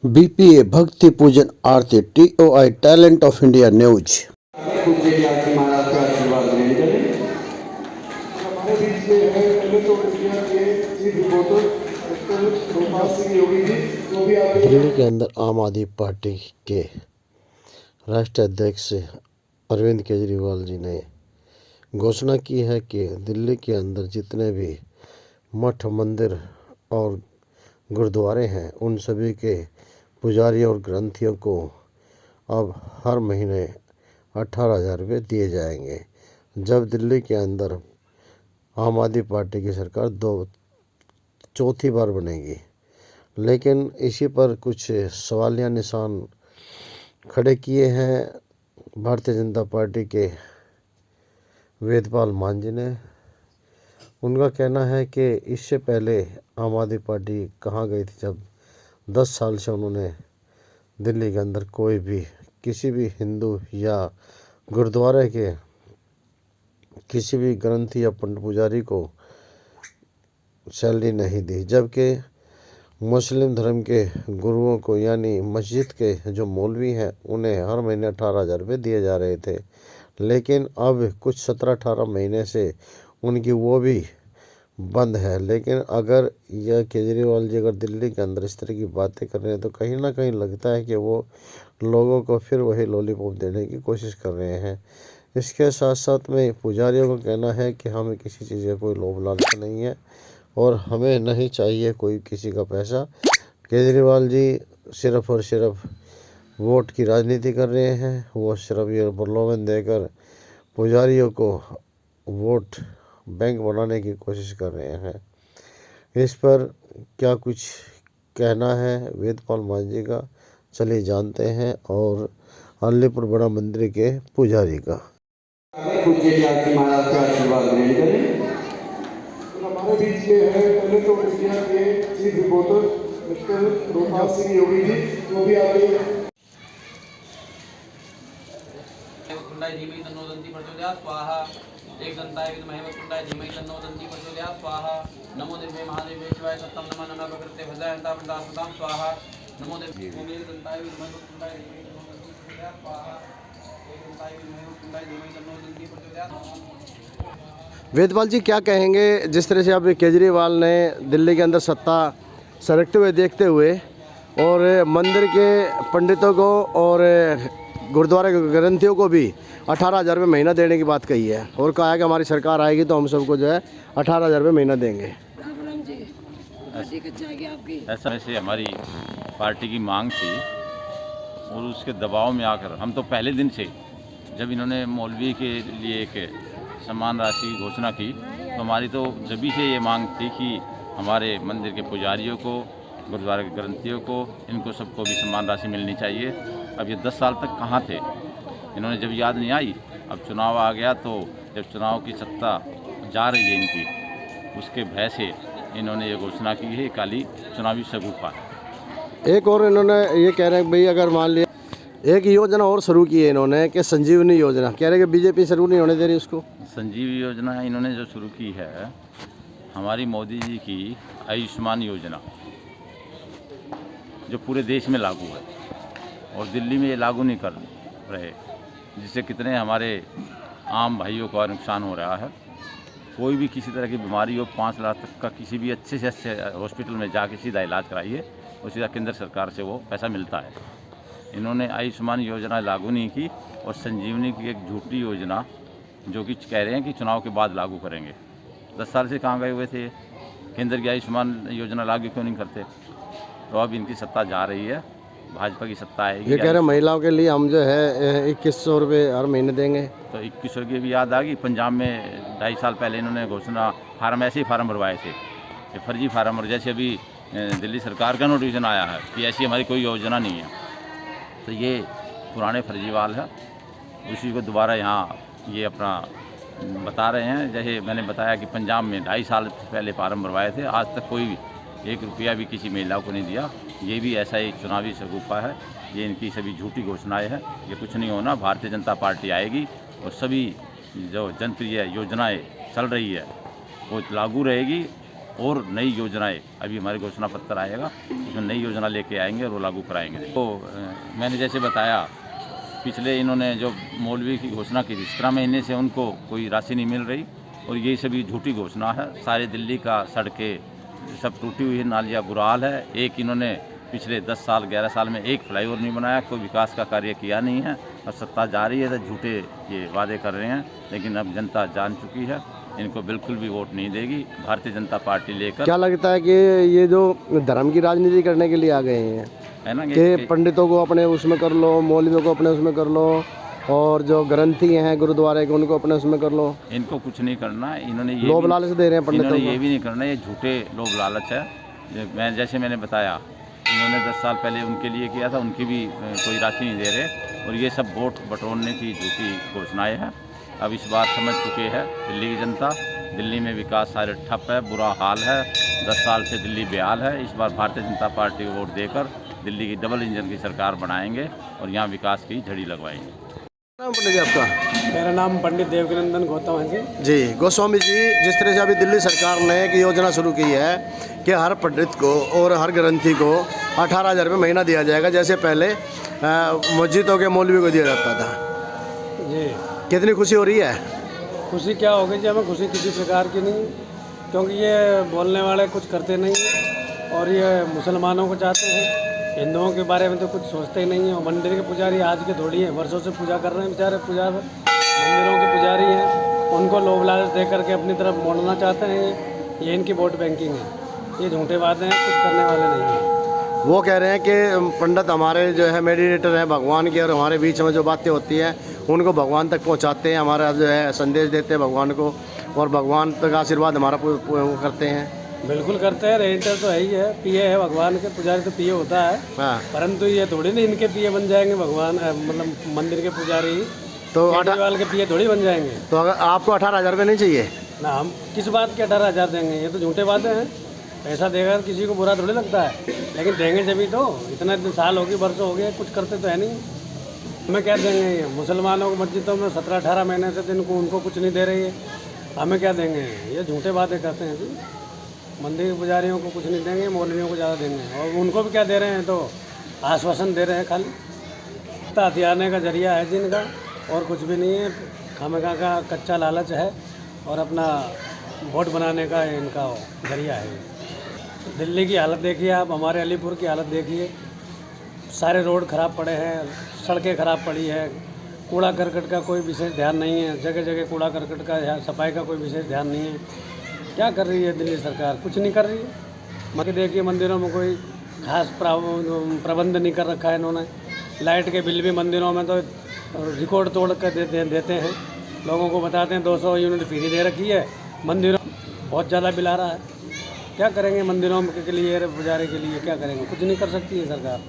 BPA भक्ति पूजन आरती TOI talent of India news. पूज्य जी महाराज का आशीर्वाद ग्रहण करें। हमारे बीच में है पहले तो इंडिया के chief reporter doctor Gopal Singh Yogi ji, जो भी आप दिल्ली के अंदर आम आदमी पार्टी के राष्ट्रीय अध्यक्ष अरविंद केजरीवाल जी ने घोषणा की है कि दिल्ली के अंदर जितने भी मठ मंदिर और गुरुद्वारे हैं उन सभी के पुजारियों और ग्रंथियों को अब हर महीने 18,000 रुपये दिए जाएंगे जब दिल्ली के अंदर आम आदमी पार्टी की सरकार चौथी बार बनेगी। लेकिन इसी पर कुछ सवालिया निशान खड़े किए हैं भारतीय जनता पार्टी के वेदपाल मान जी ने। उनका कहना है कि इससे पहले आम आदमी पार्टी कहाँ गई थी जब 10 साल से उन्होंने दिल्ली के अंदर कोई भी किसी भी हिंदू या गुरुद्वारे के किसी भी ग्रंथी या पंडित पुजारी को सैलरी नहीं दी, जबकि मुस्लिम धर्म के गुरुओं को यानी मस्जिद के जो मौलवी हैं उन्हें हर महीने 18,000 रुपये दिए जा रहे थे। लेकिन अब कुछ 17-18 महीने से उनकी वो भी बंद है। लेकिन अगर यह केजरीवाल जी अगर दिल्ली के अंदर इस तरह की बातें कर रहे हैं तो कहीं ना कहीं लगता है कि वो लोगों को फिर वही लॉलीपॉप देने की कोशिश कर रहे हैं। इसके साथ साथ में पुजारियों का कहना है कि हमें किसी चीज़ का कोई लोभ लालच नहीं है और हमें नहीं चाहिए कोई किसी का पैसा। केजरीवाल जी सिर्फ और सिर्फ वोट की राजनीति कर रहे हैं। वो सिर्फ ये प्रलोभन देकर पुजारियों को वोट बैंक बनाने की कोशिश कर रहे हैं। इस पर क्या कुछ कहना है वेदपाल मान जी का, चलिए जानते हैं और अलीपुर बड़ा मंदिर के पुजारी का। पूज्य जी महाराज का आशीर्वाद ग्रहण करें। हमारे बीच में है पहले तो इंडिया के chief reporter doctor Gopal Singh Yogi ji, जो भी आप धीमहि तन्नो दन्ति प्रचोदयात् स्वाहा। एक दंताय विद्महे वक्रतुंडाय धीमहि तन्नो दन्ति प्रचोदयात् स्वाहा। नमो देवे महादेवे शिवाय सत्यं नमः नमः प्रकृते भजायन्ता प्रदासतां स्वाहा। नमो देवे ओम एक दंताय विद्महे वक्रतुंडाय धीमहि तन्नो दन्ति प्रचोदयात् स्वाहा। एक दंताय विद्महे वक्रतुंडाय धीमहि तन्नो दन्ति प्रचोदयात्। वेदपाल जी क्या कहेंगे जिस तरह से अब केजरीवाल ने दिल्ली के अंदर सत्ता सरकते हुए देखते हुए और मंदिर के पंडितों को और गुरुद्वारे के ग्रंथियों को भी 18,000 रुपये महीना देने की बात कही है और कहा है कि हमारी सरकार आएगी तो हम सबको जो है 18,000 रुपये महीना देंगे। ऐसा वैसे हमारी पार्टी की मांग थी और उसके दबाव में आकर हम तो पहले दिन से जब इन्होंने मौलवी के लिए एक सम्मान राशि की घोषणा की तो हमारी तो जब से ये मांग थी कि हमारे मंदिर के पुजारियों को गुरुद्वारे के ग्रंथियों को इनको सबको भी सम्मान राशि मिलनी चाहिए। अब ये 10 साल तक कहाँ थे, इन्होंने जब याद नहीं आई। अब चुनाव आ गया तो जब चुनाव की सत्ता जा रही है इनकी उसके भय से इन्होंने ये घोषणा की है काली चुनावी शगुफा। एक और इन्होंने ये कह रहे हैं भाई अगर मान लिया एक योजना और शुरू की है इन्होंने कि संजीवनी योजना, कह रहे हैं कि बीजेपी शुरू नहीं होने दे रही उसको। संजीवनी योजना इन्होंने जो शुरू की है हमारी मोदी जी की आयुष्मान योजना जो पूरे देश में लागू है और दिल्ली में ये लागू नहीं कर रहे, जिससे कितने हमारे आम भाइयों को नुकसान हो रहा है। कोई भी किसी तरह की बीमारी हो 5 लाख तक का किसी भी अच्छे से अच्छे हॉस्पिटल में जाके सीधा इलाज कराइए और सीधा केंद्र सरकार से वो पैसा मिलता है। इन्होंने आयुष्मान योजना लागू नहीं की और संजीवनी की एक झूठी योजना जो कि कह रहे हैं कि चुनाव के बाद लागू करेंगे। 10 साल से कहाँ गए हुए थे, केंद्र की आयुष्मान योजना लागू क्यों नहीं करते। तो अब इनकी सत्ता जा रही है, भाजपा की सत्ता आएगी। ये कह रहे हैं महिलाओं के लिए हम जो है 2100 रुपये हर महीने देंगे। तो 2100 की भी याद आ गई। पंजाब में 2.5 साल पहले इन्होंने घोषणा फार्म ऐसे ही फार्म भरवाए थे, ये फर्जी फार्म। और जैसे अभी दिल्ली सरकार का नोटिफिकेशन आया है कि ऐसी हमारी कोई योजना नहीं है, तो ये पुराने फर्जीवाल है, उसी को दोबारा यहाँ ये अपना बता रहे हैं। जैसे मैंने बताया कि पंजाब में 2.5 साल पहले फार्म भरवाए थे, आज तक कोई भी 1 रुपया भी किसी महिला को नहीं दिया। ये भी ऐसा ही चुनावी शगुफा है, ये इनकी सभी झूठी घोषणाएं हैं। ये कुछ नहीं होना, भारतीय जनता पार्टी आएगी और सभी जो जनप्रिय योजनाएं चल रही है वो लागू रहेगी और नई योजनाएं, अभी हमारे घोषणा पत्र आएगा, उसमें नई योजना लेके आएंगे और वो लागू कराएंगे। तो मैंने जैसे बताया, पिछले इन्होंने जो मौलवी की घोषणा की थी, 17 महीने से उनको कोई राशि नहीं मिल रही और ये सभी झूठी घोषणा है। सारे दिल्ली का सड़कें सब टूटी हुई है, नालियाँ बुरा हाल है। एक इन्होंने पिछले 10 साल 11 साल में एक फ्लाईओवर नहीं बनाया, कोई विकास का कार्य किया नहीं है और सत्ता जा रही है तो झूठे ये वादे कर रहे हैं। लेकिन अब जनता जान चुकी है, इनको बिल्कुल भी वोट नहीं देगी। भारतीय जनता पार्टी लेकर क्या लगता है कि ये जो धर्म की राजनीति करने के लिए आ गए हैं, है ना, कि पंडितों को अपने उसमें कर लो, मौलवियों को अपने उसमें कर लो, और जो ग्रंथी हैं गुरुद्वारे के उनको अपने उसमें कर लो। इनको कुछ नहीं करना है। इन्होंने ये लोभ लालच दे रहे हैं पंडितों इन्होंने को। ये भी नहीं करना, ये झूठे लोभ लालच है। जैसे मैंने बताया, इन्होंने 10 साल पहले उनके लिए किया था, उनकी भी कोई राशि नहीं दे रहे और ये सब वोट बटोरने की झूठी घोषणाएं हैं। अब इस बार समझ चुके हैं दिल्ली की जनता, दिल्ली में विकास सारे ठप है, बुरा हाल है, 10 साल से दिल्ली बेहाल है। इस बार भारतीय जनता पार्टी को वोट देकर दिल्ली की डबल इंजन की सरकार बनाएंगे और यहाँ विकास की झड़ी लगवाएंगे। नाम पंडित जी आपका? मेरा नाम पंडित देवकीनंदन गौतम है जी। जी गोस्वामी जी, जिस तरह से अभी दिल्ली सरकार ने एक योजना शुरू की है कि हर पंडित को और हर ग्रंथी को 18,000 रुपये महीना दिया जाएगा, जैसे पहले मस्जिदों के मौलवी को दिया जाता था जी, कितनी खुशी हो रही है? खुशी क्या होगी जी, हमें खुशी किसी प्रकार की नहीं, क्योंकि ये बोलने वाले कुछ करते नहीं हैं और ये मुसलमानों को चाहते हैं, हिंदुओं के बारे में तो कुछ सोचते ही नहीं है। और मंदिर के पुजारी आज के थोड़ी हैं, वर्षों से पूजा कर रहे हैं बेचारे, मंदिरों के पुजारी हैं, उनको लोभ लालच दे करके अपनी तरफ मोड़ना चाहते हैं। ये इनकी वोट बैंकिंग है, ये झूठे वादे हैं, कुछ करने वाले नहीं हैं। वो कह रहे हैं कि पंडित हमारे जो है मेडिटेटर हैं भगवान के, और हमारे बीच में जो बातें होती हैं उनको भगवान तक पहुंचाते हैं, हमारा जो है संदेश देते हैं भगवान को, और भगवान तक आशीर्वाद हमारा वो करते हैं। बिल्कुल करते हैं, रेडिटर तो है ही है, पीए है भगवान के, पुजारी तो पीए होता है, हाँ, परंतु ये थोड़ी नहीं इनके पीए बन जाएंगे भगवान, मतलब मंदिर के पुजारी तो केजरीवाल के पीए थोड़ी बन जाएंगे। तो अगर आपको 18,000 रुपये नहीं चाहिए? ना, हम किस बात के 18,000 देंगे, ये तो झूठे वादे हैं। पैसा देगा किसी को बुरा थोड़ी लगता है, लेकिन देंगे जब तो, इतना साल हो गए, वर्षों हो गए, कुछ करते तो है नहीं। हमें क्या देंगे? ये मुसलमानों को मस्जिदों में 17-18 महीने से इनको उनको कुछ नहीं दे रही है, हमें क्या देंगे? ये झूठे वादे करते हैं जी। मंदिर के पुजारियों को कुछ नहीं देंगे, मौलवियों को ज़्यादा देंगे, और उनको भी क्या दे रहे हैं, तो आश्वासन दे रहे हैं खाली। हथियारने का जरिया है जिनका, और कुछ भी नहीं है, खामखा का कच्चा लालच है और अपना वोट बनाने का इनका जरिया है। दिल्ली की हालत देखिए आप, हमारे अलीपुर की हालत देखिए, सारे रोड ख़राब पड़े हैं, सड़कें ख़राब पड़ी है, कूड़ा करकट का कोई विशेष ध्यान नहीं है, जगह जगह कूड़ा करकट का, सफाई का कोई विशेष ध्यान नहीं है। क्या कर रही है दिल्ली सरकार? कुछ नहीं कर रही है। मगर देखिए मंदिरों में कोई खास प्रबंध नहीं कर रखा है इन्होंने। लाइट के बिल भी मंदिरों में तो रिकॉर्ड तोड़ कर देते हैं, लोगों को बताते हैं 200 यूनिट फ्री दे रखी है, मंदिरों बहुत ज़्यादा बिल आ रहा है। क्या करेंगे मंदिरों के लिए, पुजारी के लिए क्या करेंगे? कुछ नहीं कर सकती है सरकार।